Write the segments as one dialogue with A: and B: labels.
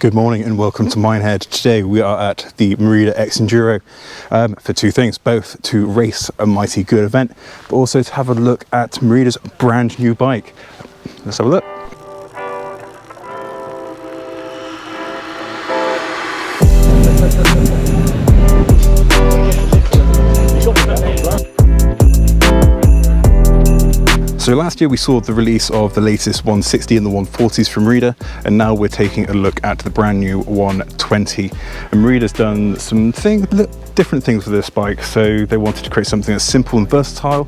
A: Good morning and welcome to Minehead. Today we are at the Merida EX Enduro for two things, both to race a mighty good event, but also to have a look at Merida's brand new bike. Let's have a look. So last year we saw the release of the latest 160 and the 140s from Merida, and now we're taking a look at the brand new 120. And Merida's done some different things with this bike. So they wanted to create something that's simple and versatile,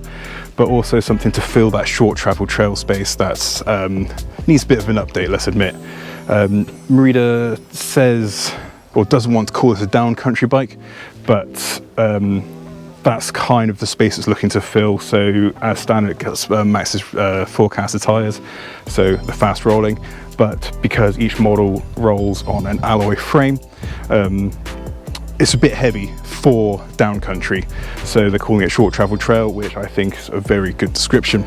A: but also something to fill that short travel trail space that's needs a bit of an update, let's admit. Merida says, or doesn't want to call this a down country bike, but that's kind of the space it's looking to fill. So as standard, it gets Max's forecasted tyres, so the fast rolling, but because each model rolls on an alloy frame, it's a bit heavy for down country, so they're calling it short travel trail, which I think is a very good description.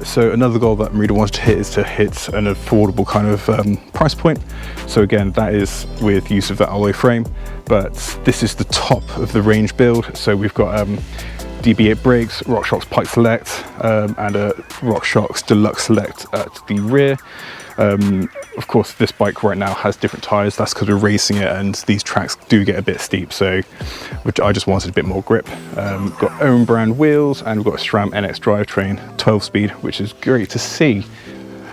A: So another goal that Merida wants to hit is to hit an affordable kind of price point. So again, that is with use of that alloy frame, but this is the top of the range build. So we've got DB8 brakes, RockShox Pike Select, and a RockShox Deluxe Select at the rear. Of course, this bike right now has different tyres. That's because we're racing it, and these tracks do get a bit steep, so which I just wanted a bit more grip. We've got own brand wheels, and we've got a SRAM NX drivetrain, 12-speed, which is great to see.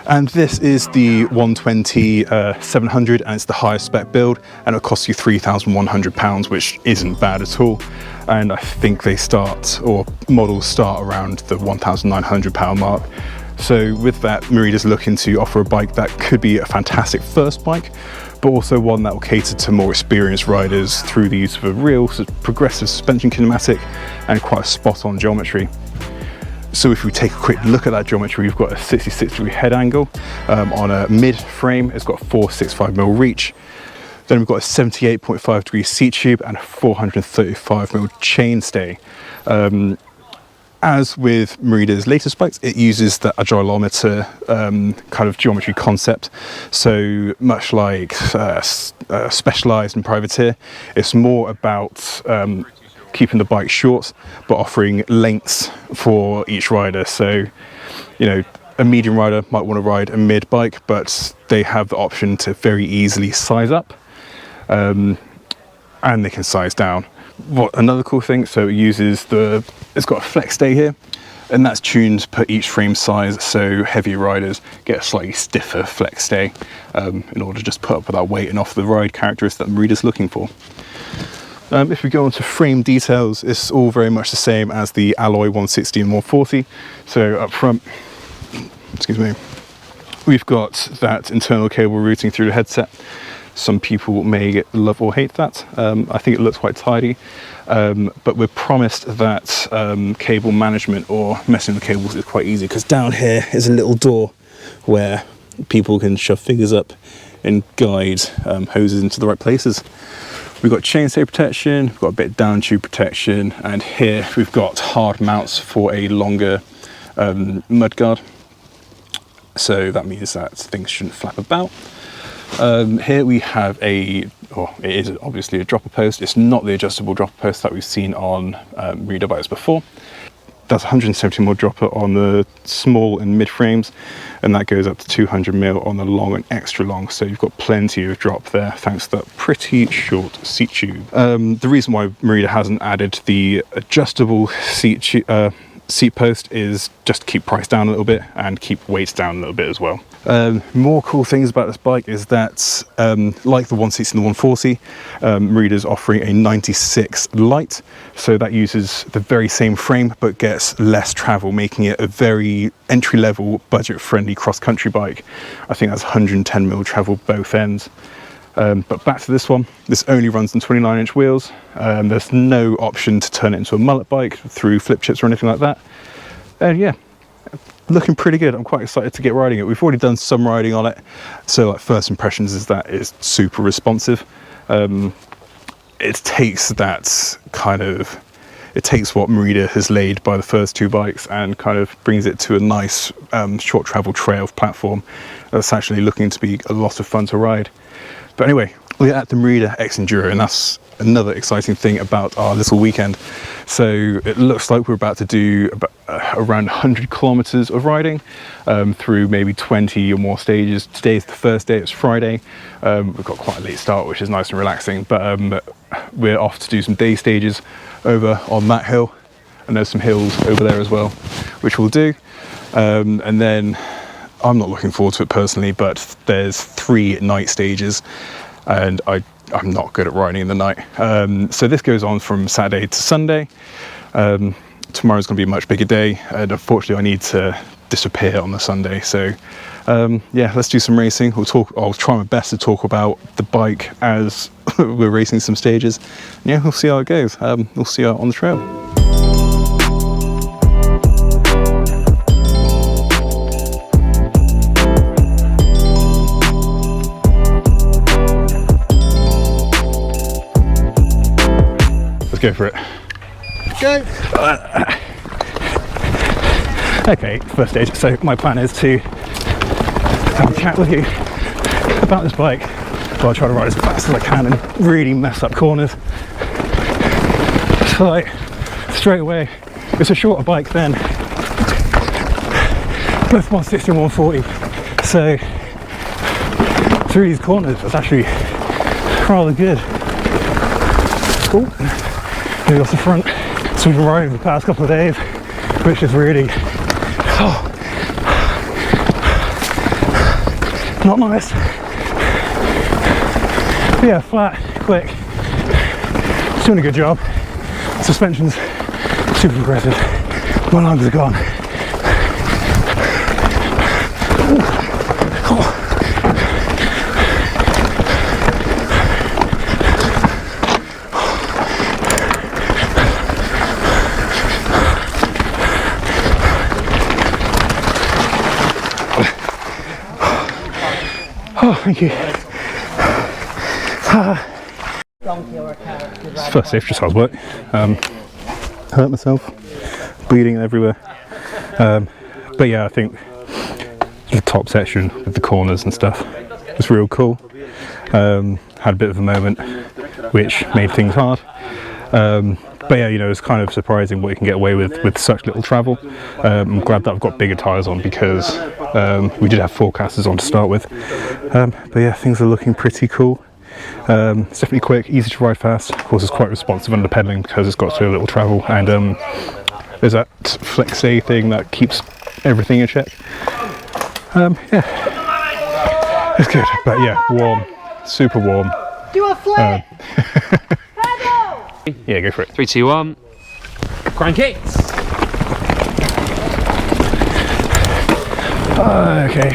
A: And this is the 120 700, and it's the highest spec build, and it'll cost you £3,100, which isn't bad at all. And I think they start, or models start around the £1,900 mark. So with that, Merida's looking to offer a bike that could be a fantastic first bike, but also one that will cater to more experienced riders through the use of a real progressive suspension kinematic and quite a spot-on geometry. So if we take a quick look at that geometry, we've got a 66-degree head angle on a mid frame. It's got a 465mm reach. Then we've got a 78.5-degree seat tube and a 435mm chainstay. As with Merida's latest bikes, it uses the agilometer kind of geometry concept. So much like Specialized and Privateer, it's more about keeping the bike short, but offering lengths for each rider. So, you know, a medium rider might want to ride a mid bike, but they have the option to very easily size up, and they can size down. Another cool thing, so it uses it's got a flex stay here, and that's tuned per each frame size, so heavier riders get a slightly stiffer flex stay in order to just put up with that weight and offer the ride characteristics that Merida's looking for. If we go on to frame details, it's all very much the same as the alloy 160 and 140. So up front, excuse me, we've got that internal cable routing through the headset. Some people may love or hate that. I think it looks quite tidy, but we're promised that cable management or messing with cables is quite easy, because down here is a little door where people can shove fingers up and guide hoses into the right places. We've got chainstay protection, we've got a bit of down tube protection, and here we've got hard mounts for a longer mudguard. So that means that things shouldn't flap about. Here we have it is obviously a dropper post. It's not the adjustable dropper post that we've seen on Merida bikes before. That's 170mm dropper on the small and mid frames, and that goes up to 200mm on the long and extra long, so you've got plenty of drop there thanks to that pretty short seat tube. The reason why Merida hasn't added the adjustable seat post is just to keep price down a little bit and keep weights down a little bit as well. More cool things about this bike is that, like the 160 and the 140, Merida's offering a 96 Lite, so that uses the very same frame but gets less travel, making it a very entry-level, budget-friendly cross-country bike. I think that's 110mm travel both ends. But back to this one, this only runs on 29-inch wheels. There's no option to turn it into a mullet bike through flip chips or anything like that. And yeah, looking pretty good. I'm quite excited to get riding it. We've already done some riding on it, so like first impressions is that it's super responsive. It takes that kind of, it takes what Merida has laid by the first two bikes and kind of brings it to a nice short travel trail platform that's actually looking to be a lot of fun to ride. But anyway, we're at the Merida EX Enduro, and that's another exciting thing about our little weekend. So it looks like we're about to do about, around 100 kilometers of riding through maybe 20 or more stages. Today's the first day, it's Friday. We've got quite a late start, which is nice and relaxing, but we're off to do some day stages over on that hill, and there's some hills over there as well, which we'll do. And then I'm not looking forward to it personally, but there's 3 night stages, and I'm not good at riding in the night. So this goes on from Saturday to Sunday. Tomorrow's going to be a much bigger day, and unfortunately I need to disappear on the Sunday. So yeah, let's do some racing. I'll try my best to talk about the bike as we're racing some stages. Yeah, we'll see how it goes. We'll see you on the trail. Let's go for it.
B: Go!
A: Okay, first stage. So my plan is to have a chat with you about this bike while I try to ride as fast as I can and really mess up corners. So like, straight away, it's a shorter bike than both 160 and 140. So through these corners, it's actually rather good. Cool. Maybe off the front. So we've been riding for the past couple of days, which is really not nice. But yeah, flat, quick. It's doing a good job. Suspension's super progressive. My lungs are gone. Oh, thank you. It's first day exercise work. Hurt myself, bleeding everywhere. But yeah, I think the top section with the corners and stuff was real cool. Had a bit of a moment which made things hard. But yeah, you know, it's kind of surprising what you can get away with such little travel. I'm glad that I've got bigger tyres on because we did have forecasters on to start with. But yeah, things are looking pretty cool. It's definitely quick, easy to ride fast. Of course, it's quite responsive under pedalling because it's got so little travel. And there's that flex A thing that keeps everything in check. Yeah, it's good. But yeah, warm, super warm.
B: Do a flip!
A: Yeah, go for it.
C: 3, 2, 1. Crank it!
A: Okay.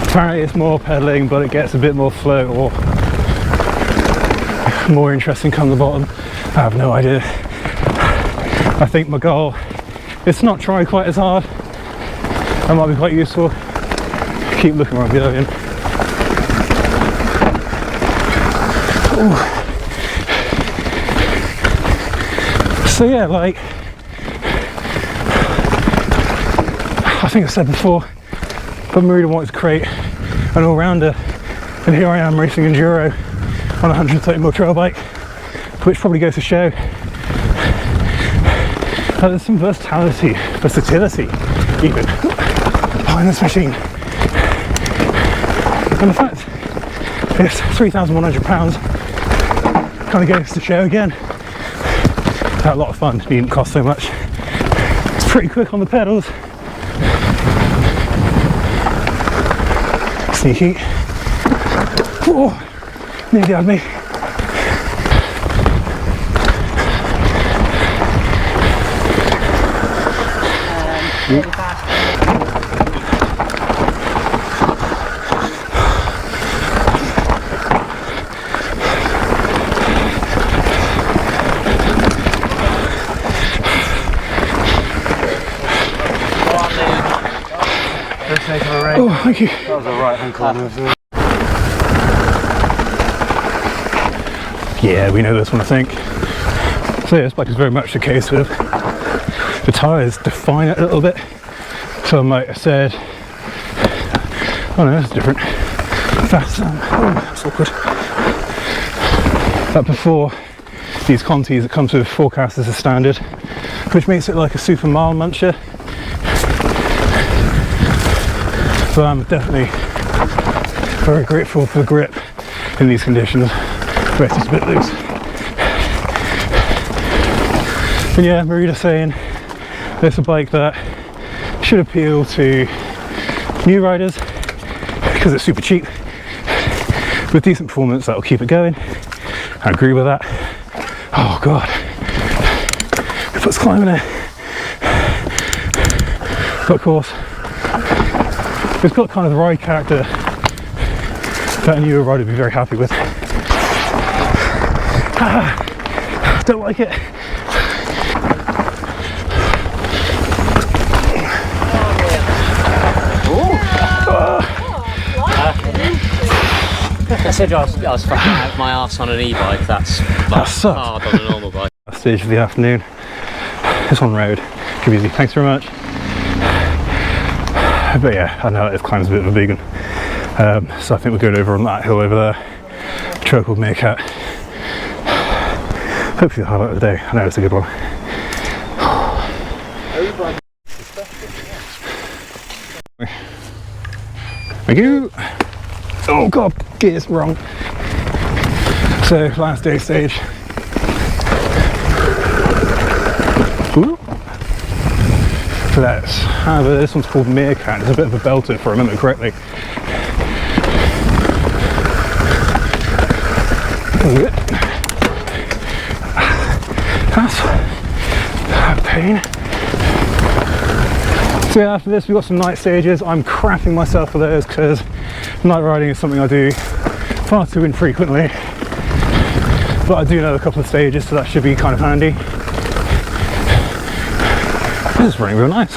A: Apparently it's more pedaling, but it gets a bit more flow or more interesting come the bottom. I have no idea. I think my goal is to not try quite as hard. That might be quite useful. Keep looking where I'm going. Ooh. So yeah, like I think I said before, but Merida wanted to create an all-rounder, and here I am racing enduro on a 130mm trail bike, which probably goes to show that there's some versatility even behind this machine. And the fact it's £3,100 kind of goes to show again. Had a lot of fun, it didn't cost so much. It's pretty quick on the pedals. Sneaky. Oh, nearly had me. Oh, thank you.
B: That was a right hand corner.
A: Yeah, we know this one, I think. So yeah, this bike is very much the case with the tyres define it a little bit. So I might have said, oh no, that's different. That's awkward. But before these Contis, it comes with forecast as a standard, which makes it like a super mile muncher. But I'm definitely very grateful for the grip in these conditions, where it's just a bit loose. But yeah, Merida saying there's a bike that should appeal to new riders because it's super cheap with decent performance that'll keep it going. I agree with that. Oh god, if it's climbing it. But of course, it's got kind of the ride character that a newer rider would be very happy with. Don't like it.
C: I said I was fucking out my arse on an e-bike. That's hard on a normal bike.
A: Last stage of the afternoon. It's on road. Too easy. Thanks very much. But yeah, I know this climb's a bit of a vegan. So I think we're going over on that hill over there. A trail called Meerkat. Hopefully the highlight of the day. I know it's a good one. Thank you. Oh god, gear's wrong. So last day stage. Ooh. Let's have this one's called Meerkat. It's a bit of a belter if I remember correctly. That's a pain. So yeah, after this we've got some night stages. I'm crapping myself for those because night riding is something I do far too infrequently. But I do know a couple of stages, so that should be kind of handy. This is running real nice.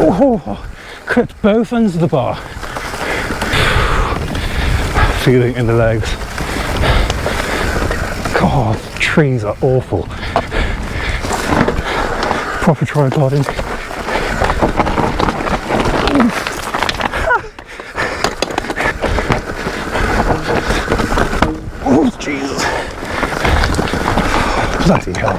A: Oh, clipped both ends of the bar. Feeling in the legs. God, trees are awful. Proper tripoding. Oh, Jesus. Bloody hell.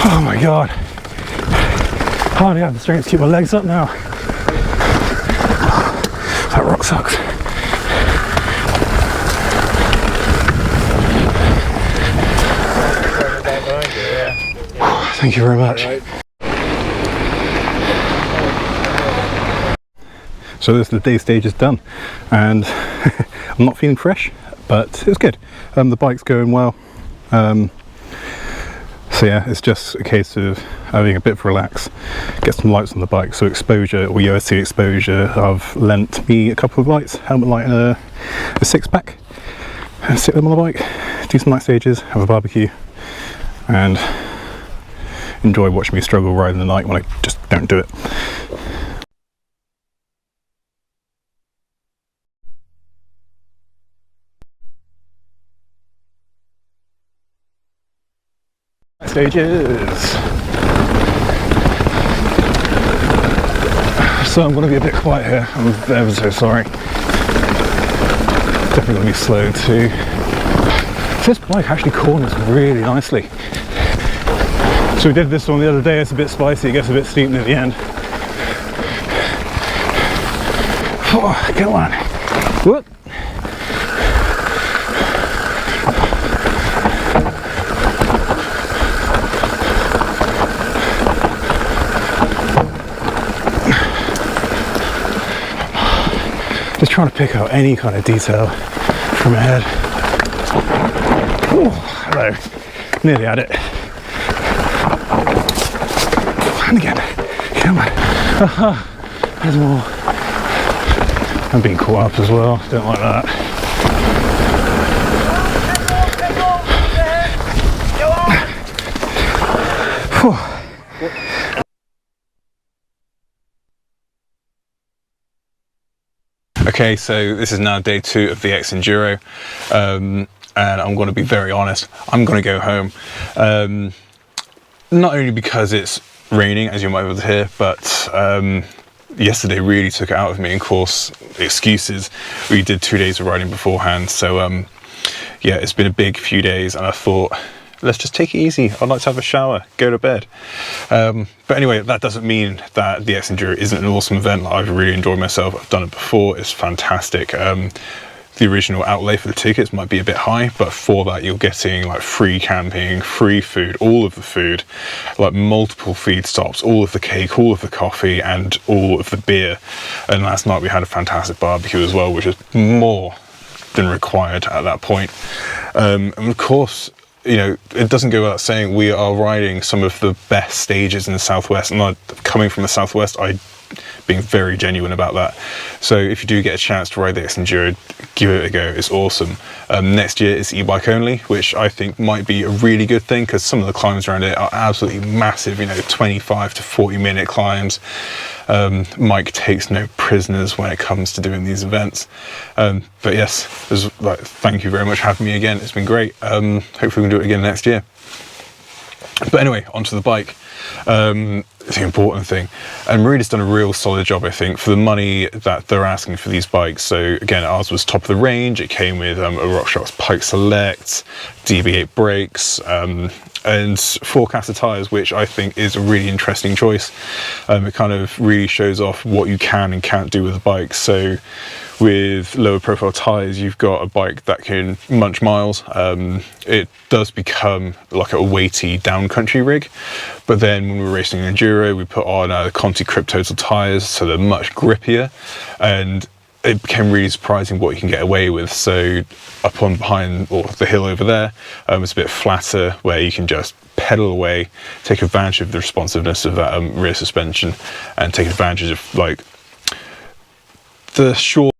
A: Oh my god. Hardly have the strength to keep my legs up now. That rock sucks. Thank you very much. So this the day stage is done, and I'm not feeling fresh, but it was good. The bike's going well. So yeah, it's just a case of having a bit of relax, get some lights on the bike. So exposure, or USC exposure, I've lent me a couple of lights, helmet light and a 6-pack, and sit them on the bike, do some night stages, have a barbecue, and enjoy watching me struggle riding the night when I just don't do it. Stages. So I'm going to be a bit quiet here. I'm ever so sorry. Definitely going to be slow too. So this bike actually corners really nicely. So we did this one the other day. It's a bit spicy. It gets a bit steep near the end. Oh, come on. Whoop. Just trying to pick out any kind of detail from ahead. Oh, hello. Nearly had it. And again. Come on. There's more. I'm being caught up as well. Don't like that. Whew. Okay, so this is now day 2 of the EX Enduro, and I'm going to be very honest, I'm going to go home. Not only because it's raining, as you might be able to hear, but yesterday really took it out of me. In course, excuses, we did 2 days of riding beforehand, so yeah, it's been a big few days, and I thought, let's just take it easy. I'd like to have a shower, go to bed. But anyway, that doesn't mean that the EX Enduro isn't an awesome event. Like, I've really enjoyed myself. I've done it before. It's fantastic. The original outlay for the tickets might be a bit high, but for that you're getting like free camping, free food, all of the food, like multiple feed stops, all of the cake, all of the coffee, and all of the beer. And last night we had a fantastic barbecue as well, which is more than required at that point. And of course, you know, it doesn't go without saying, we are riding some of the best stages in the Southwest, and coming from the Southwest, being very genuine about that. So if you do get a chance to ride the EX Enduro, give it a go. It's awesome. Next year it's e-bike only, which I think might be a really good thing, because some of the climbs around it are absolutely massive, you know, 25 to 40 minute climbs. Mike takes no prisoners when it comes to doing these events. But yes, thank you very much for having me again. It's been great. Hopefully we can do it again next year. But anyway, onto the bike. The important thing, and Merida's done a real solid job, I think, for the money that they're asking for these bikes. So again, ours was top of the range. It came with a RockShox Pike Select, DB8 brakes, and 4 caster tyres, which I think is a really interesting choice. It kind of really shows off what you can and can't do with a bike. So with lower profile tyres, you've got a bike that can munch miles. It does become like a weighty down country rig, but then when we're racing an Enduro, we put on Conti Crip Total tyres, so they're much grippier, and it became really surprising what you can get away with. So up on behind, or the hill over there, it's a bit flatter, where you can just pedal away, take advantage of the responsiveness of that rear suspension, and take advantage of like the short